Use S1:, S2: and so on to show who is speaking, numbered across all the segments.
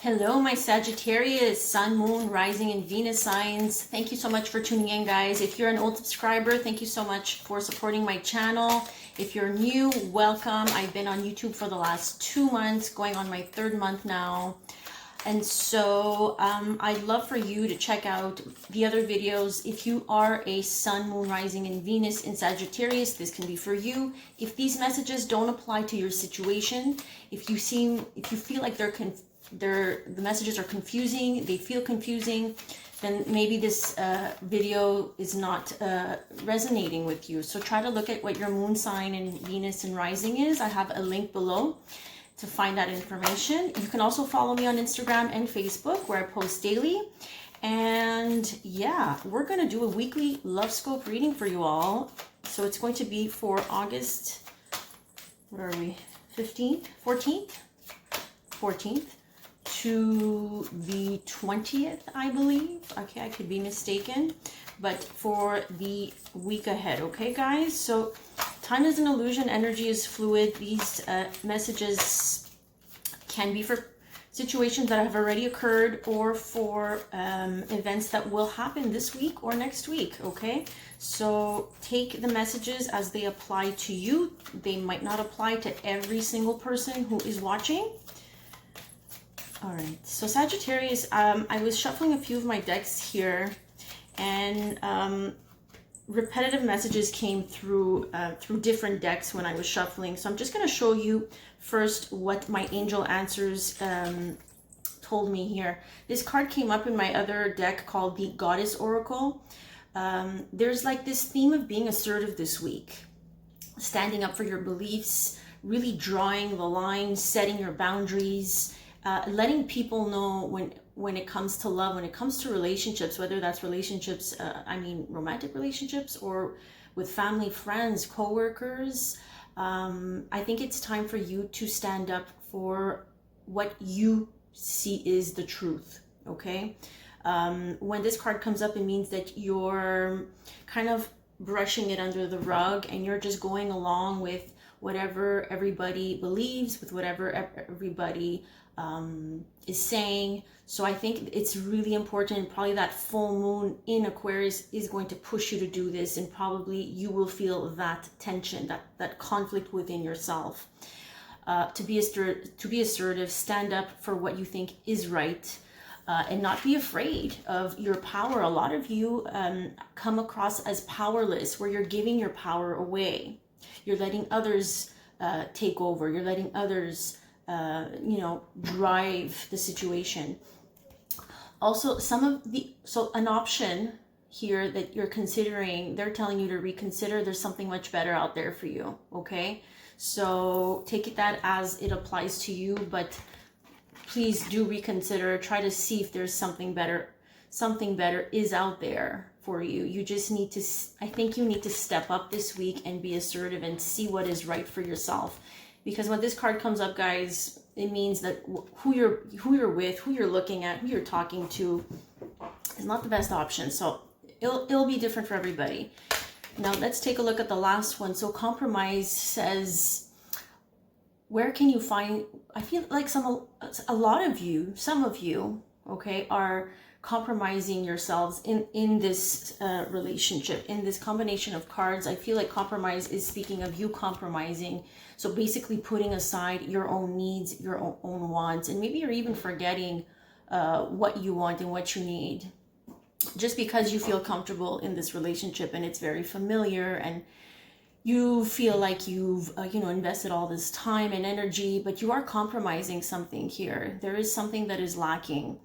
S1: Hello, my Sagittarius, Sun, Moon, Rising, and Venus signs. Thank you so much for tuning in, guys. If you're an old subscriber, thank you so much for supporting my channel. If you're new, welcome. I've been on YouTube for the last 2 months, going on my 3rd month now. And so I'd love for you to check out the other videos. If you are a Sun, Moon, Rising, and Venus in Sagittarius, this can be for you. If these messages don't apply to your situation, if you feel like the messages are confusing, they feel confusing, then maybe this video is not resonating with you. So try to look at what your moon sign and Venus and Rising is. I have a link below to find that information. You can also follow me on Instagram and Facebook, where I post daily. And yeah, we're gonna do a weekly love scope reading for you all. So it's going to be for August, what are we, 15th, 14th to the 20th, I believe. Okay, I could be mistaken, but for the week ahead. Okay, guys, so time is an illusion, energy is fluid. These messages can be for situations that have already occurred or for events that will happen this week or next week. Okay, so take the messages as they apply to you. They might not apply to every single person who is watching. All right, so Sagittarius, I was shuffling a few of my decks here, and repetitive messages came through different decks when I was shuffling. So I'm just going to show you first what my angel answers told me here. This card came up in my other deck called the Goddess Oracle. There's like this theme of being assertive this week, standing up for your beliefs, really drawing the line, setting your boundaries, letting people know when it comes to love, when it comes to relationships, whether that's relationships, romantic relationships, or with family, friends, co-workers. I think it's time for you to stand up for what you see is the truth, okay? When this card comes up, it means that you're kind of brushing it under the rug and you're just going along with whatever everybody believes, with whatever everybody is saying. So I think it's really important. Probably that full moon in Aquarius is going to push you to do this, and probably you will feel that tension, that conflict within yourself. To be assertive, stand up for what you think is right, and not be afraid of your power. A lot of you come across as powerless, where you're giving your power away. You're letting others take over. You're letting others drive the situation. Also, an option here that you're considering, they're telling you to reconsider. There's something much better out there for you, okay? So take that as it applies to you, but please do reconsider. Try to see if there's something better. Something better is out there for you. You just need to, I think you need to step up this week and be assertive and see what is right for yourself. Because when this card comes up, guys, it means that who you're with, who you're looking at, who you're talking to is not the best option. So it'll be different for everybody. Now let's take a look at the last one. So compromise says, where can you find, I feel like some of you, okay, are compromising yourselves in this relationship, in this combination of cards. I feel like compromise is speaking of you compromising. So basically putting aside your own needs, your own wants, and maybe you're even forgetting what you want and what you need, just because you feel comfortable in this relationship and it's very familiar, and you feel like you've invested all this time and energy, but you are compromising something here. There is something that is lacking.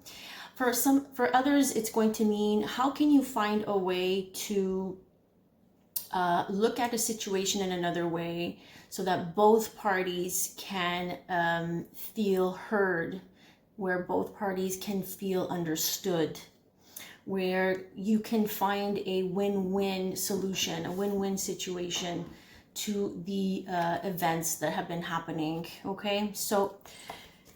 S1: For others, it's going to mean, how can you find a way to look at a situation in another way so that both parties can feel heard, where both parties can feel understood, where you can find a win-win solution, a win-win situation to the events that have been happening, okay? So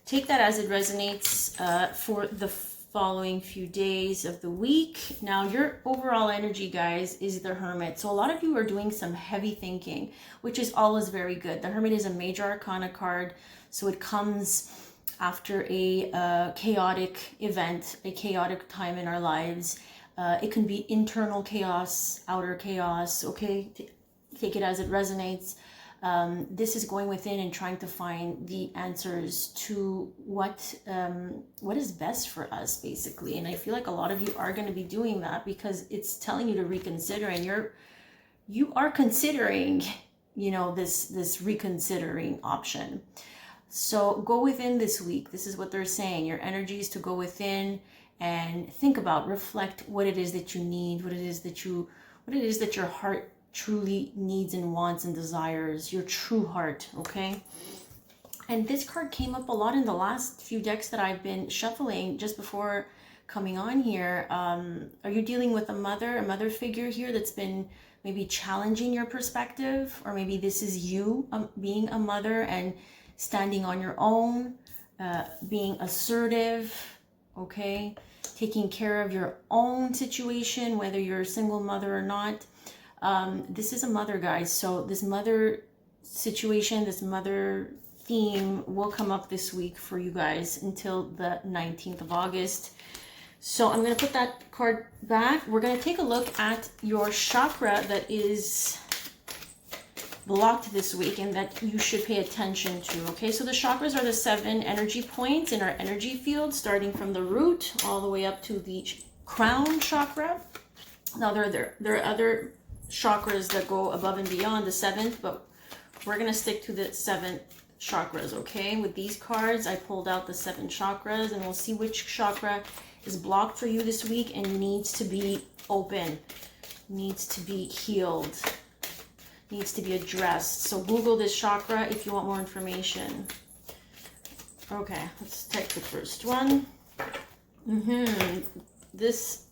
S1: take that as it resonates for the following few days of the week. Now, your overall energy, guys, is the Hermit. So a lot of you are doing some heavy thinking, which is always very good. The Hermit is a major arcana card, so it comes after a chaotic event, a chaotic time in our lives. It can be internal chaos, outer chaos, okay? Take it as it resonates. This is going within and trying to find the answers to what is best for us, basically. And I feel like a lot of you are going to be doing that because it's telling you to reconsider, and you are considering, you know, this reconsidering option. So go within this week. This is what they're saying. Your energy is to go within and think about, reflect what it is that you need, what it is that your heart truly needs and wants and desires, your true heart, okay? And this card came up a lot in the last few decks that I've been shuffling just before coming on here. Are you dealing with a mother figure here that's been maybe challenging your perspective? Or maybe this is you being a mother and standing on your own, being assertive, okay? Taking care of your own situation, whether you're a single mother or not. This is a mother, guys. So this mother situation, this mother theme will come up this week for you guys until the 19th of August. So I'm going to put that card back. We're going to take a look at your chakra that is blocked this week and that you should pay attention to. Okay, so the chakras are the 7 energy points in our energy field, starting from the root all the way up to the crown chakra. Now there are other chakras that go above and beyond the 7th, but we're going to stick to the 7 chakras. Okay, with these cards I pulled out the 7 chakras, and we'll see which chakra is blocked for you this week and needs to be open, needs to be healed, needs to be addressed. So Google this chakra if you want more information. Okay, let's take the first one. This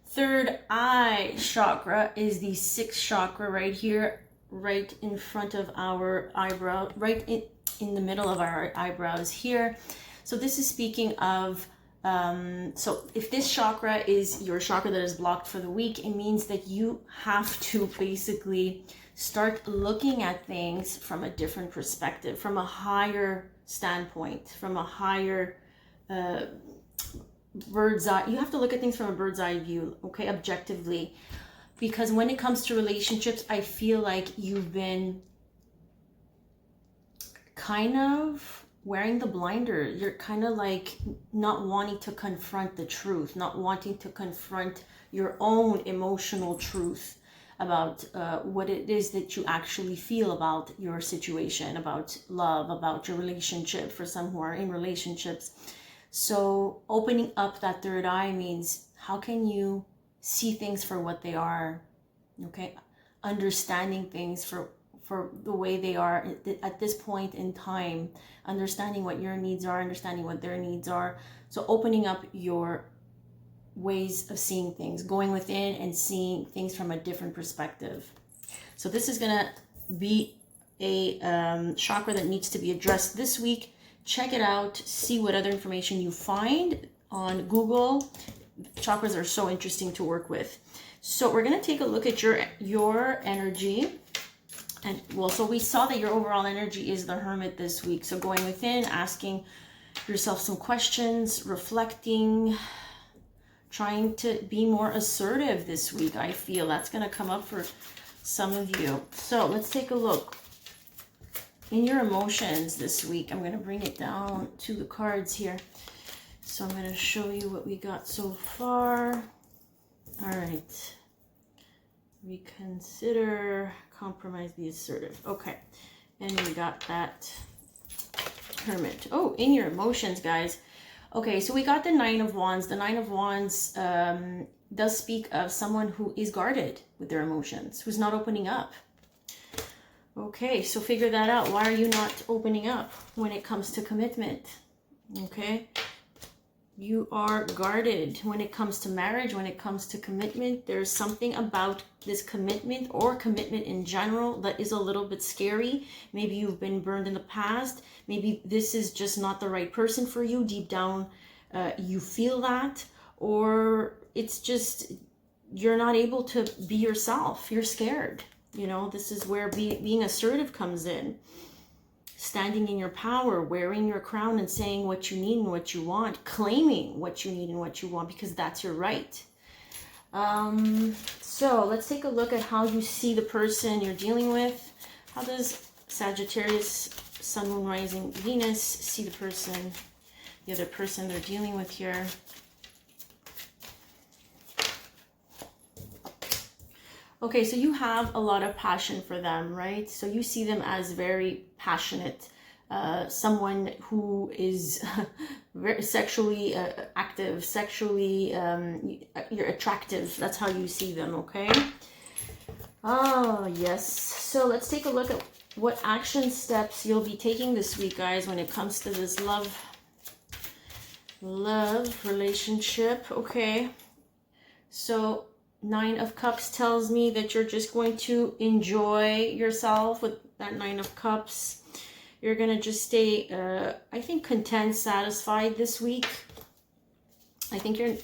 S1: third eye chakra is the 6th chakra right here, right in front of our eyebrow, right in the middle of our eyebrows here. So this is speaking of, so if this chakra is your chakra that is blocked for the week, it means that you have to basically start looking at things from a different perspective, from a higher standpoint, from a higher bird's eye. You have to look at things from a bird's eye view, okay, objectively. Because when it comes to relationships, I feel like you've been kind of wearing the blinder. You're kind of like not wanting to confront the truth, not wanting to confront your own emotional truth about what it is that you actually feel about your situation, about love, about your relationship, for some who are in relationships. So opening up that third eye means, how can you see things for what they are, okay? Understanding things for the way they are at this point in time, understanding what your needs are, understanding what their needs are. So opening up your ways of seeing things, going within and seeing things from a different perspective. So this is going to be a chakra that needs to be addressed this week. Check it out, see what other information you find on Google. Chakras are so interesting to work with. So we're going to take a look at your energy. And well, so we saw that your overall energy is the Hermit this week. So going within, asking yourself some questions, reflecting, trying to be more assertive this week. I feel that's going to come up for some of you. So let's take a look. In your emotions this week, I'm going to bring it down to the cards here. So I'm going to show you what we got so far. All right. Reconsider, compromise, be assertive. Okay. And we got that Hermit. Oh, in your emotions, guys. Okay, so we got the 9 of Wands. The 9 of Wands does speak of someone who is guarded with their emotions, who's not opening up. Okay, so figure that out. Why are you not opening up when it comes to commitment? Okay, you are guarded when it comes to marriage, when it comes to commitment. There's something about this commitment or commitment in general that is a little bit scary. Maybe you've been burned in the past. Maybe this is just not the right person for you. Deep down, you feel that. Or it's just you're not able to be yourself. You're scared. You know, this is where being assertive comes in. standing in your power, wearing your crown and saying what you need and what you want, claiming what you need and what you want, because that's your right. So let's take a look at how you see the person you're dealing with. How does Sagittarius, Sun, Moon, Rising, Venus see the person, the other person they're dealing with here? Okay, so you have a lot of passion for them, right? So you see them as very passionate, someone who is very sexually active, sexually, you're attractive. That's how you see them, okay? Oh, yes. So let's take a look at what action steps you'll be taking this week, guys, when it comes to this love relationship. Okay. So 9 of Cups tells me that you're just going to enjoy yourself with that 9 of Cups. You're going to just stay, I think, content, satisfied this week. I think you're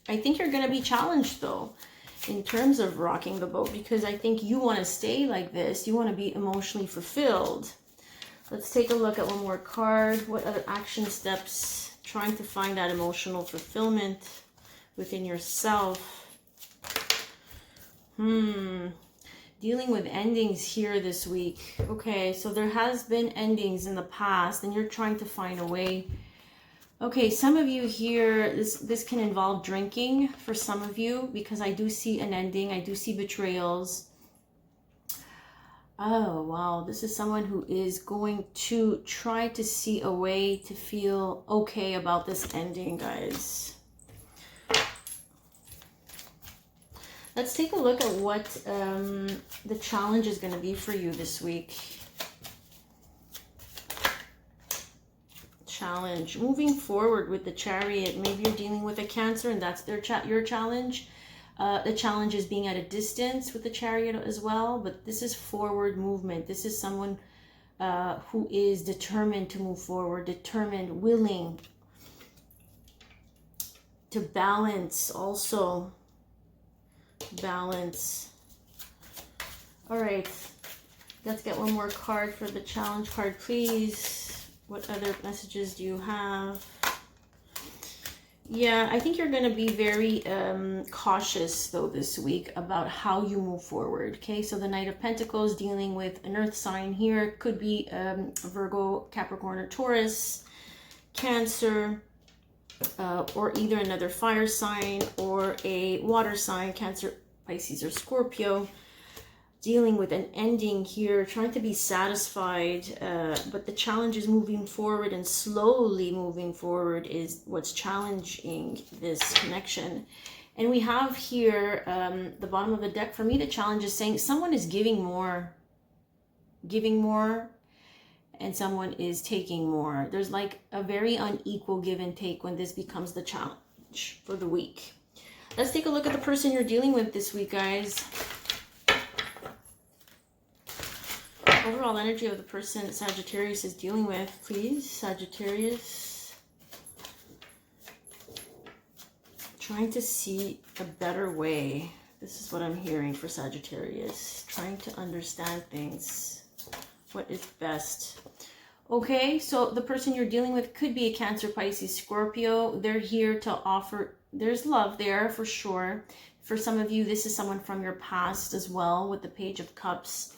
S1: going to be challenged, though, in terms of rocking the boat, because I think you want to stay like this. You want to be emotionally fulfilled. Let's take a look at one more card. What other action steps? Trying to find that emotional fulfillment within yourself. Dealing with endings here this week. Okay, so there has been endings in the past and you're trying to find a way. Okay, some of you here, this can involve drinking for some of you, because I do see an ending. I do see betrayals. Oh, wow. This is someone who is going to try to see a way to feel okay about this ending, guys. Let's take a look at what the challenge is going to be for you this week. Challenge. Moving forward with the Chariot. Maybe you're dealing with a Cancer and that's your challenge. The challenge is being at a distance with the Chariot as well. But this is forward movement. This is someone who is determined to move forward. Determined, willing to balance also. Balance. All right, let's get one more card for the challenge card, please. What other messages do you have? Yeah, I think you're going to be very cautious though this week about how you move forward. Okay, so the Knight of Pentacles dealing with an earth sign here. Could be Virgo, Capricorn, or Taurus, Cancer, or either another fire sign or a water sign, Cancer, Pisces, or Scorpio, dealing with an ending here, trying to be satisfied, but the challenge is moving forward, and slowly moving forward is what's challenging this connection. And we have here the bottom of the deck. For me, the challenge is saying someone is giving more, and someone is taking more. There's like a very unequal give and take when this becomes the challenge for the week. Let's take a look at the person you're dealing with this week, guys. Overall energy of the person Sagittarius is dealing with, please. Sagittarius. Trying to see a better way. This is what I'm hearing for Sagittarius. Trying to understand things. What is best. Okay, so the person you're dealing with could be a Cancer, Pisces, Scorpio. They're here to offer, there's love there for sure. For some of you, this is someone from your past as well with the Page of Cups.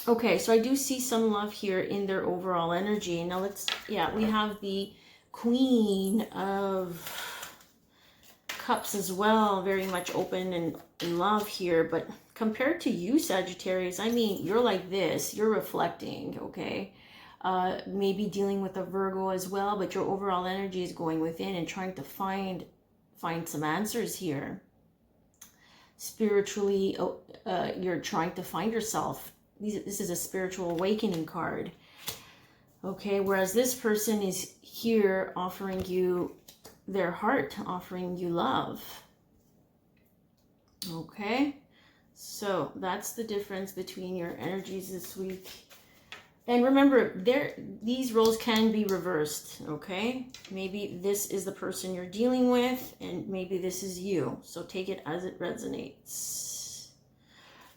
S1: Okay, so I do see some love here in their overall energy. Now let's, yeah, we have the Queen of Cups as well, very much open and in love here. But compared to you, Sagittarius, I mean, you're like this, you're reflecting, okay? Maybe dealing with a Virgo as well, but your overall energy is going within and trying to find some answers here. Spiritually, you're trying to find yourself. This is a spiritual awakening card. Okay, whereas this person is here offering you their heart, offering you love. Okay, so that's the difference between your energies this week. And remember, these roles can be reversed, okay? Maybe this is the person you're dealing with, and maybe this is you. So take it as it resonates.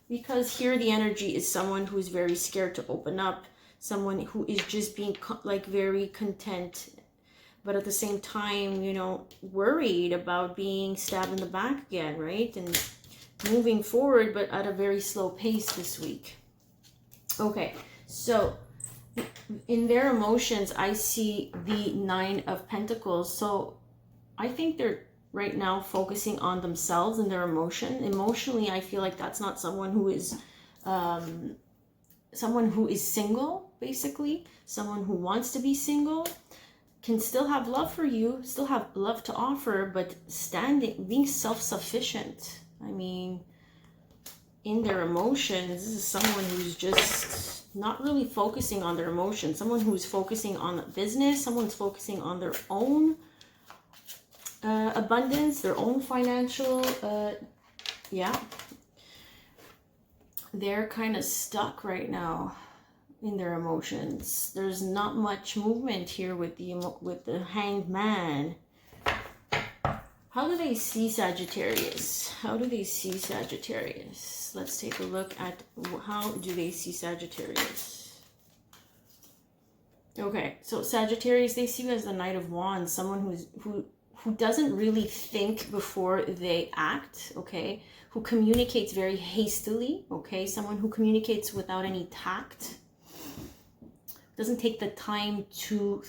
S1: Because here the energy is someone who's very scared to open up, someone who is just being like very content, but at the same time, you know, worried about being stabbed in the back again, right? And moving forward, but at a very slow pace this week. Okay, so in their emotions, I see the Nine of Pentacles. So I think they're right now focusing on themselves and their emotion. Emotionally, I feel like that's not someone who is single, basically. Someone who wants to be single can still have love for you, still have love to offer, but being self-sufficient. I mean, in their emotions, this is someone who's just not really focusing on their emotions. Someone who's focusing on business, someone's focusing on their own abundance, their own financial, yeah. They're kind of stuck right now in their emotions. There's not much movement here with the Hanged Man. How do they see Sagittarius? How do they see Sagittarius? Let's take a look at how do they see Sagittarius. Okay, so Sagittarius, they see you as the Knight of Wands, someone who doesn't really think before they act, okay? Who communicates very hastily, okay? Someone who communicates without any tact. Doesn't take the time to,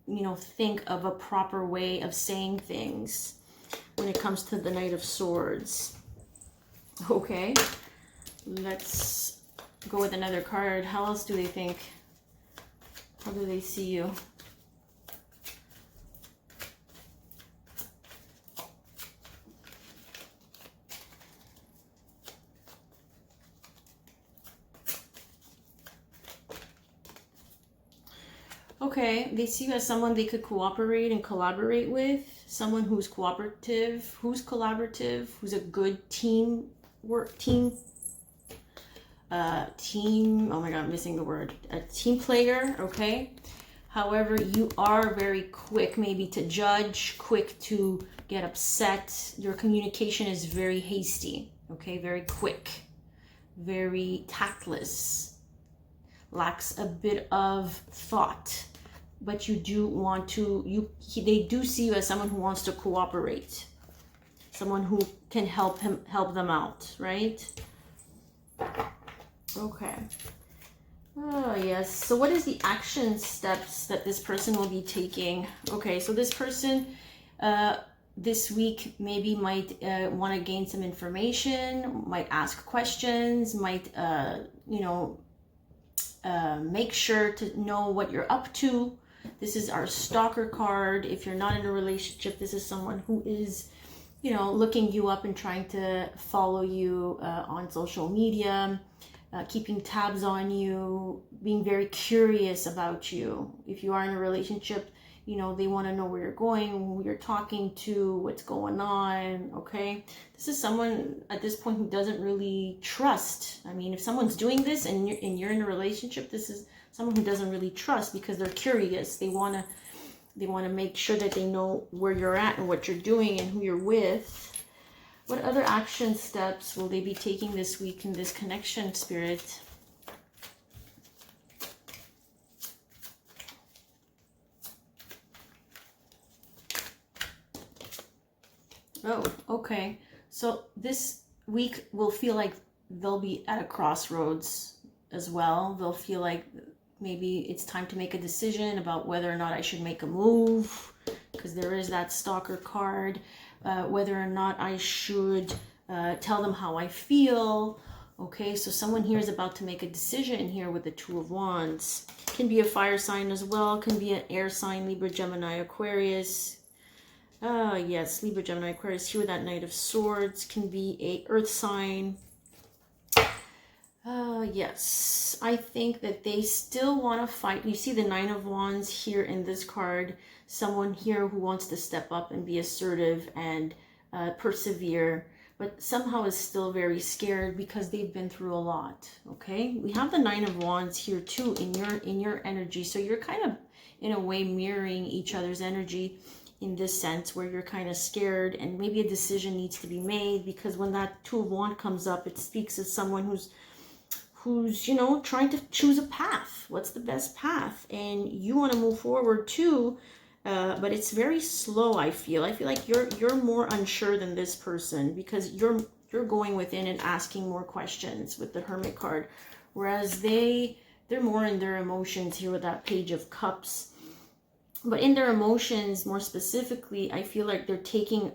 S1: you know, think of a proper way of saying things when it comes to the Knight of Swords. Okay, let's go with another card. How else do they think? How do they see you? Okay, they see you as someone they could cooperate and collaborate with, someone who's cooperative, who's a good team, oh my God, I'm missing the word, a team player, okay? However, you are very quick maybe to judge, quick to get upset. Your communication is very hasty, okay? Very quick, very tactless, lacks a bit of thought. But you do want to, they do see you as someone who wants to cooperate, someone who can help them out, right? Okay. Oh, yes. So what is the action steps that this person will be taking? Okay, so this person this week maybe might want to gain some information, might ask questions, might, you know, make sure to know what you're up to. This is our stalker card. If you're not in a relationship, this is someone who is, you know, looking you up and trying to follow you on social media, keeping tabs on you, being very curious about you. If you are in a relationship, you know, they want to know where you're going, who you're talking to, what's going on, okay? This is someone at this point who doesn't really trust. I mean, if someone's doing this and you're in a relationship, this is someone who doesn't really trust because they're curious. They want to make sure that they know where you're at and what you're doing and who you're with. What other action steps will they be taking this week in this connection, Spirit? Oh, okay. So this week will feel like they'll be at a crossroads as well. They'll feel like maybe it's time to make a decision about whether or not I should make a move, because there is that stalker card, whether or not I should tell them how I feel. Okay, so someone here is about to make a decision here with the Two of Wands. Can be a fire sign as well, can be an air sign, Libra, Gemini, Aquarius. Yes, Libra, Gemini, Aquarius. Here with that Knight of Swords, can be a earth sign. Yes, I think that they still want to fight. You see the Nine of Wands here in this card. Someone here who wants to step up and be assertive and persevere, but somehow is still very scared because they've been through a lot. Okay, we have the Nine of Wands here too in your energy, so you're kind of in a way mirroring each other's energy in this sense, where you're kind of scared and maybe a decision needs to be made, because when that Two of Wands comes up, it speaks of someone who's, you know, trying to choose a path. What's the best path? And you want to move forward too, but it's very slow, I feel. I feel like you're more unsure than this person, because you're going within and asking more questions with the Hermit card, whereas they're more in their emotions here with that Page of Cups. But in their emotions, more specifically, I feel like they're taking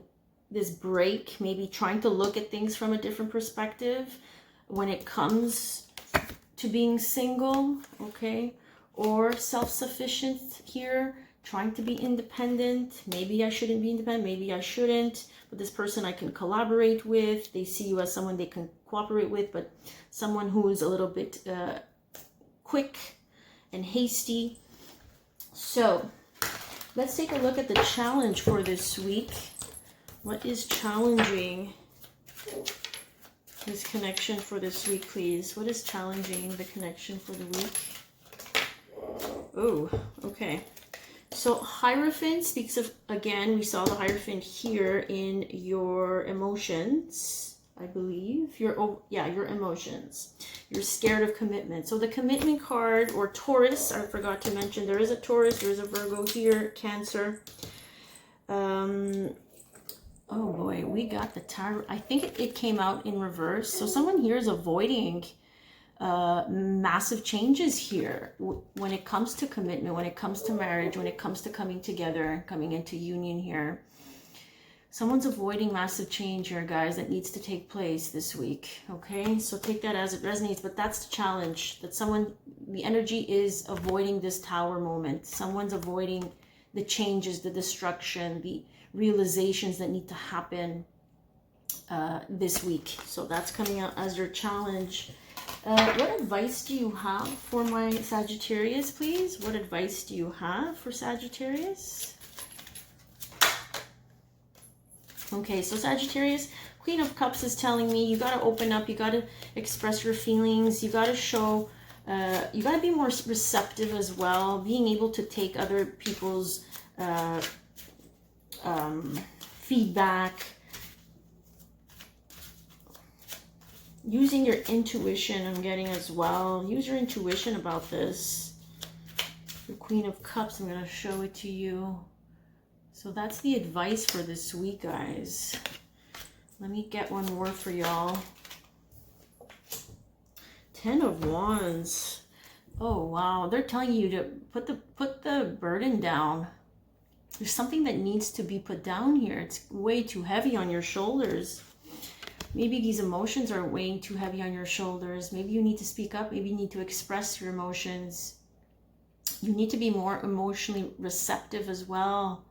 S1: this break, maybe trying to look at things from a different perspective when it comes to being single, okay? Or self-sufficient here, trying to be independent. Maybe I shouldn't be independent, maybe I shouldn't, but this person I can collaborate with. They see you as someone they can cooperate with, but someone who is a little bit quick and hasty. So let's take a look at the challenge for this week. What is challenging this connection for this week, please? What is challenging the connection for the week? Oh, okay. So Hierophant speaks of, again, we saw the Hierophant here in your emotions, I believe. Your emotions. You're scared of commitment. So the commitment card, or Taurus, I forgot to mention, there is a Taurus, there is a Virgo here, Cancer. Oh boy, we got the Tower. I think it came out in reverse. So someone here is avoiding massive changes here when it comes to commitment, when it comes to marriage, when it comes to coming together, coming into union here. Someone's avoiding massive change here, guys, that needs to take place this week, okay? So take that as it resonates, but that's the challenge, that the energy is avoiding this Tower moment. Someone's avoiding the changes, the destruction, the realizations that need to happen this week. So that's coming out as your challenge. What advice do you have for my Sagittarius, please? What advice do you have for Sagittarius? Okay, so Sagittarius, Queen of Cups is telling me you got to open up, you got to express your feelings, you got to show, you got to be more receptive as well, being able to take other people's feedback, using your intuition, I'm getting as well. Use your intuition about this. The Queen of Cups, I'm going to show it to you. So that's the advice for this week, guys. Let me get one more for y'all. 10 of Wands. Oh, wow. They're telling you to put the burden down. There's something that needs to be put down here. It's way too heavy on your shoulders. Maybe these emotions are weighing too heavy on your shoulders. Maybe you need to speak up. Maybe you need to express your emotions. You need to be more emotionally receptive as well.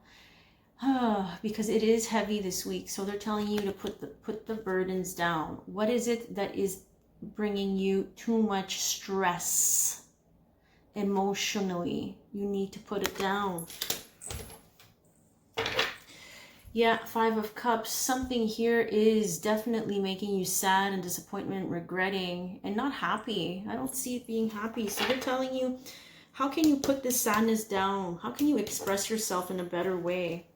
S1: Because it is heavy this week. So they're telling you to put the burdens down. What is it that is bringing you too much stress emotionally? You need to put it down. Yeah, 5 of Cups. Something here is definitely making you sad and disappointment, regretting, and not happy. I don't see it being happy. So they're telling you, how can you put this sadness down? How can you express yourself in a better way?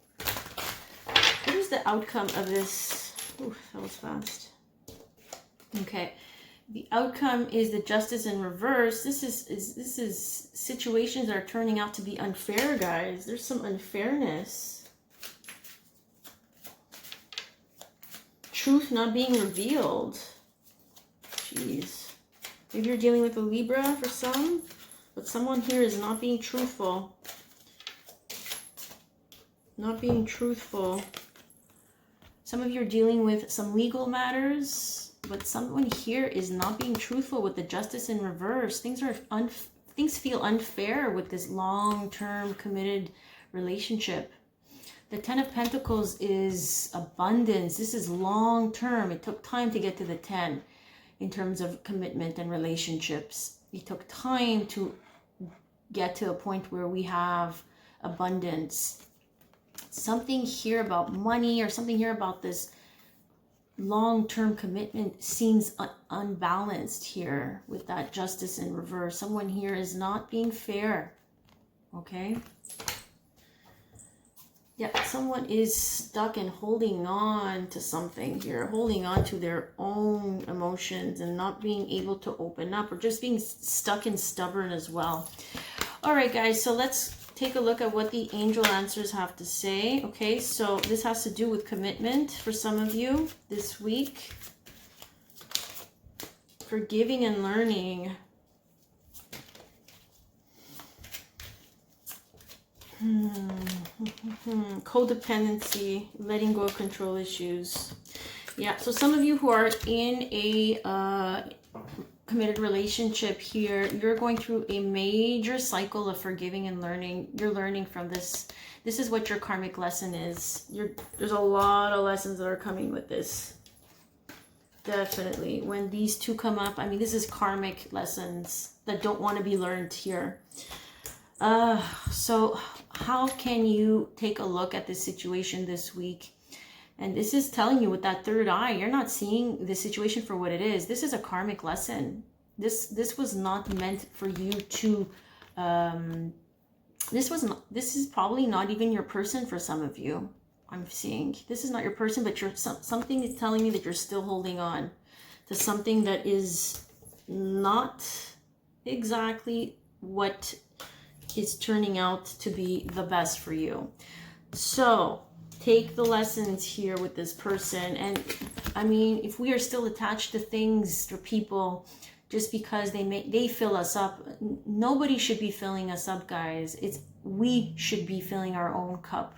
S1: What is the outcome of this? Ooh, that was fast. Okay. The outcome is the Justice in reverse. This is situations that are turning out to be unfair, guys. There's some unfairness. Truth not being revealed. Jeez. Maybe you're dealing with a Libra for some, but someone here is not being truthful. Not being truthful. Some of you are dealing with some legal matters, but someone here is not being truthful with the Justice in reverse. Things feel unfair with this long-term committed relationship. The 10 of Pentacles is abundance. This is long-term. It took time to get to the 10 in terms of commitment and relationships. It took time to get to a point where we have abundance. Something here about money or something here about this long-term commitment seems unbalanced here with that Justice in reverse. Someone here is not being fair. Okay? Yeah, someone is stuck and holding on to something here, holding on to their own emotions and not being able to open up, or just being stuck and stubborn as well. All right, guys, so let's take a look at what the angel answers have to say. Okay, so this has to do with commitment for some of you this week. Forgiving and learning. Codependency, letting go of control issues. Yeah, so some of you who are in a committed relationship here, you're going through a major cycle of forgiving and learning. You're learning from this. This is what your karmic lesson is. There's a lot of lessons that are coming with this. Definitely. When these two come up, I mean, this is karmic lessons that don't want to be learned here. So how can you take a look at this situation this week? And this is telling you with that third eye, you're not seeing the situation for what it is. This is a karmic lesson. This was not meant for you to, this is probably not even your person for some of you. I'm seeing this is not your person, but something is telling me that you're still holding on to something that is not exactly what is turning out to be the best for you. So take the lessons here with this person. And I mean, if we are still attached to things or people just because they fill us up, nobody should be filling us up, guys. We should be filling our own cup.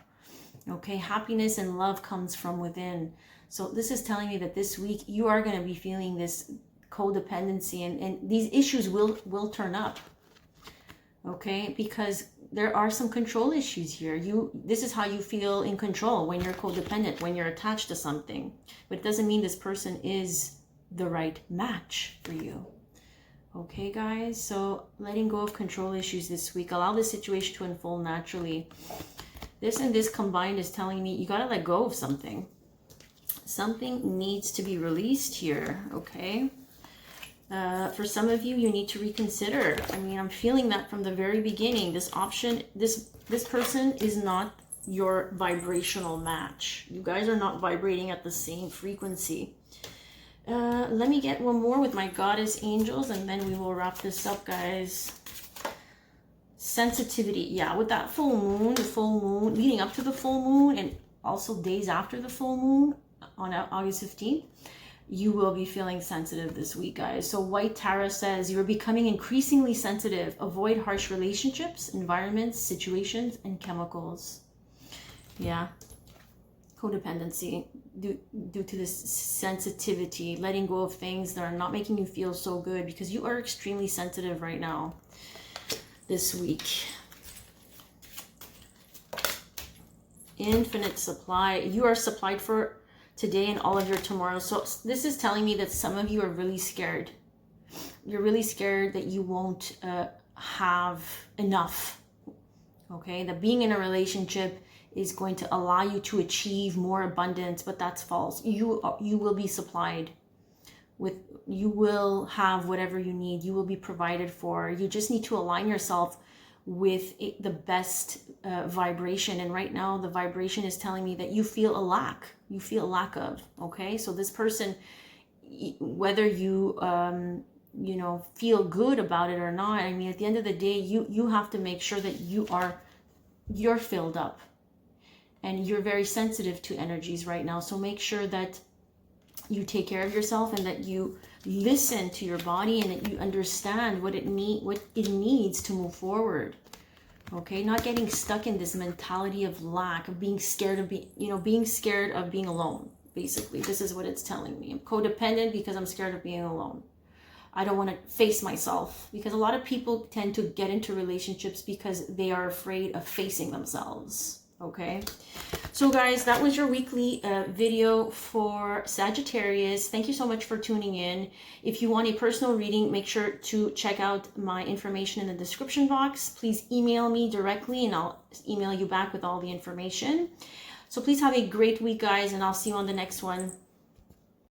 S1: Okay, happiness and love comes from within. So this is telling me that this week you are going to be feeling this codependency, and these issues will turn up. Okay, because there are some control issues here. This is how you feel in control when you're codependent, when you're attached to something. But it doesn't mean this person is the right match for you. Okay, guys, so letting go of control issues this week. Allow the situation to unfold naturally. This and this combined is telling me you got to let go of something. Something needs to be released here, okay? For some of you, you need to reconsider. I mean, I'm feeling that from the very beginning. This option, this person is not your vibrational match. You guys are not vibrating at the same frequency. Let me get one more with my goddess angels, and then we will wrap this up, guys. Sensitivity. Yeah, with that full moon, the full moon, leading up to the full moon, and also days after the full moon on August 15th, you will be feeling sensitive this week, guys. So White Tarot says you're becoming increasingly sensitive. Avoid harsh relationships, environments, situations, and chemicals. Yeah. Codependency due to this sensitivity, letting go of things that are not making you feel so good, because you are extremely sensitive right now this week. Infinite supply. You are supplied for today and all of your tomorrow. So this is telling me that some of you are really scared. You're really scared that you won't have enough. Okay, that being in a relationship is going to allow you to achieve more abundance, but that's false. You will be supplied with, you will have whatever you need. You will be provided for. You just need to align yourself with the best vibration. And right now the vibration is telling me that you feel a lack. You feel a lack of, okay? So this person, whether you feel good about it or not, I mean, at the end of the day, you have to make sure that you're filled up, and you're very sensitive to energies right now. So make sure that you take care of yourself, and that you listen to your body, and that you understand what it needs to move forward. Okay, not getting stuck in this mentality of lack, of being scared of being scared of being alone. Basically, this is what it's telling me. I'm codependent because I'm scared of being alone. I don't want to face myself, because a lot of people tend to get into relationships because they are afraid of facing themselves. Okay, so guys, that was your weekly video for Sagittarius. Thank you so much for tuning in. If you want a personal reading, make sure to check out my information in the description box. Please email me directly, and I'll email you back with all the information. So please have a great week, guys, and I'll see you on the next one.